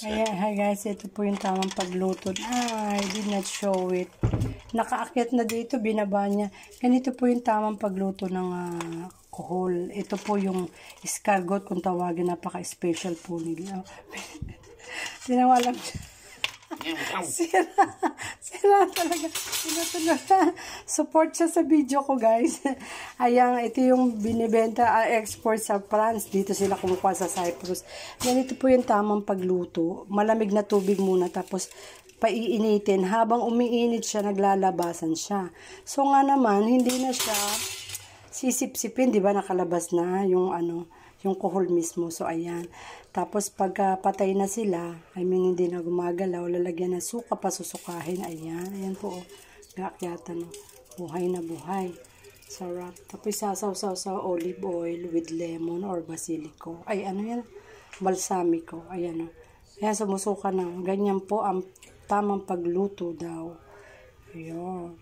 Ayan, hi guys, ito po yung tamang pagluto. I did not show it. Nakaakyat na dito, binaba niya. Ganito po yung tamang pagluto ng kohol. Ito po yung escargot, kung tawagin, napaka-special po nila. Tinawalan sila talaga. Support siya sa video ko, guys. Ayan, ito yung binibenta, export sa France. Dito sila kumukuha sa Cyprus. Ganito po yung tamang pagluto. Malamig na tubig muna, tapos paiinitin. Habang umiinit siya, naglalabasan siya. So nga naman, hindi na siya sisip-sipin, di ba? Nakalabas na yung yung kohol mismo. So, ayan. Tapos, pagka patay na sila, hindi na gumagalaw, lalagyan na suka, pasusukahin. Ayan. Ayan po, oh. Gaakyatan, oh. Buhay na buhay. Sarap. Tapos, sasaw-saw sa olive oil with lemon or basilico. Ay, ano yan? Balsamico. Ayan, oh. Ayan, sumusuka na. Ganyan po ang tamang pagluto daw. Ayan.